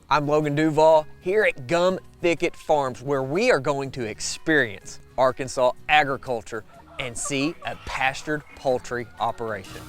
I'm Logan Duvall here at Gum Thickett Farms, where we are going to experience Arkansas agriculture and see a pastured poultry operation.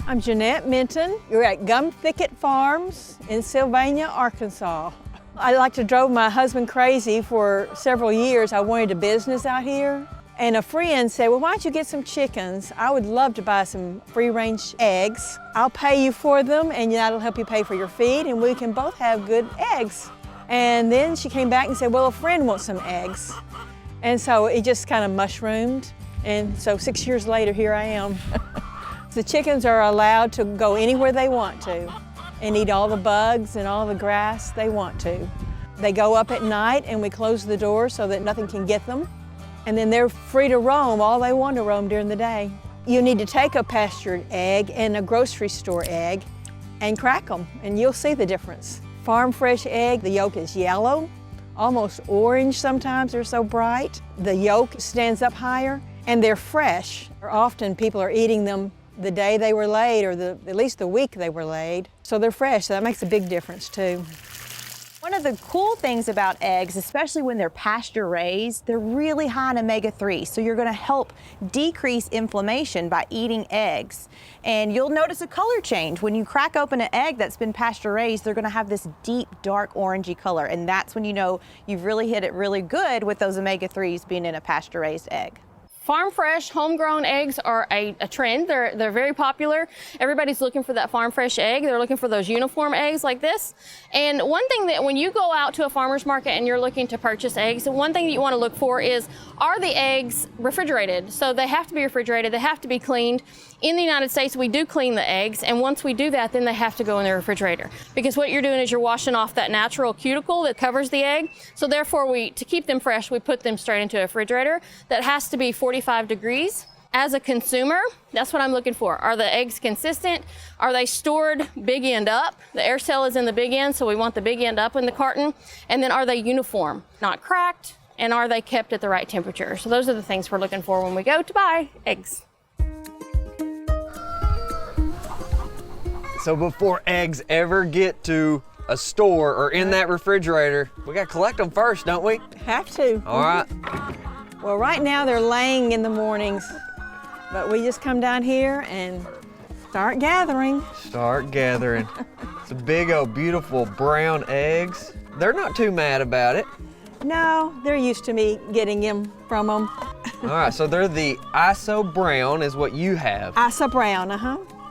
I'm Jeanette Minton. You're at Gum Thickett Farms in Sylvania, Arkansas. I like to drove my husband crazy for several years. I wanted a business out here. And a friend said, well, why don't you get some chickens? I would love to buy some free-range eggs. I'll pay you for them and that'll help you pay for your feed and we can both have good eggs. And then she came back and said, well, a friend wants some eggs. And so it just kind of mushroomed. And so 6 years later, here I am. The chickens are allowed to go anywhere they want to and eat all the bugs and all the grass they want to. They go up at night and we close the door so that nothing can get them. And then they're free to roam all they want to roam during the day. You need to take a pastured egg and a grocery store egg and crack them, and you'll see the difference. Farm fresh egg, the yolk is yellow, almost orange sometimes, they're so bright. The yolk stands up higher, and they're fresh. Often people are eating them the day they were laid, or at least the week they were laid. So they're fresh, so that makes a big difference too. One of the cool things about eggs, especially when they're pasture raised, they're really high in omega-3. So you're going to help decrease inflammation by eating eggs. And you'll notice a color change. When you crack open an egg that's been pasture raised, they're going to have this deep, dark orangey color. And that's when you know you've really hit it really good with those omega-3s being in a pasture raised egg. Farm fresh, homegrown eggs are a trend. They're very popular. Everybody's looking for that farm fresh egg. They're looking for those uniform eggs like this. And one thing that when you go out to a farmer's market and you're looking to purchase eggs, the one thing that you want to look for is, are the eggs refrigerated? So they have to be refrigerated, they have to be cleaned. In the United States, we do clean the eggs, and once we do that, then they have to go in the refrigerator. Because what you're doing is you're washing off that natural cuticle that covers the egg. So therefore, to keep them fresh, we put them straight into a refrigerator. That has to be 45 degrees. As a consumer, that's what I'm looking for. Are the eggs consistent? Are they stored big end up? The air cell is in the big end, so we want the big end up in the carton. And then are they uniform, not cracked? And are they kept at the right temperature? So those are the things we're looking for when we go to buy eggs. So before eggs ever get to a store or in that refrigerator, we gotta collect them first, don't we? Have to. All right. Well, right now they're laying in the mornings, but we just come down here and start gathering. Start gathering. Some big old beautiful brown eggs. They're not too mad about it. No, they're used to me getting them from them. All right, so they're the ISO brown is what you have. ISO brown,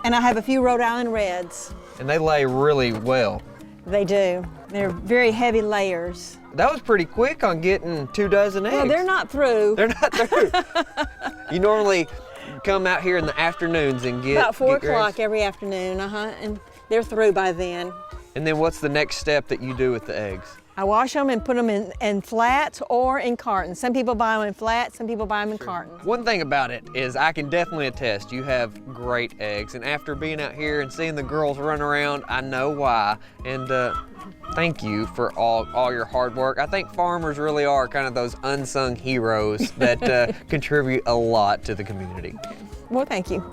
And I have a few Rhode Island reds. And they lay really well. They do. They're very heavy layers. That was pretty quick on getting 2 dozen eggs. Well, they're not through. They're not through. You normally come out here in the afternoons and get about 4 get o'clock eggs. every afternoon, and they're through by then. And then what's the next step that you do with the eggs? I wash them and put them in flats or in cartons. Some people buy them in flats, some people buy them in cartons. One thing about it is I can definitely attest you have great eggs. And after being out here and seeing the girls run around, I know why. And thank you for all your hard work. I think farmers really are kind of those unsung heroes that contribute a lot to the community. Well, thank you.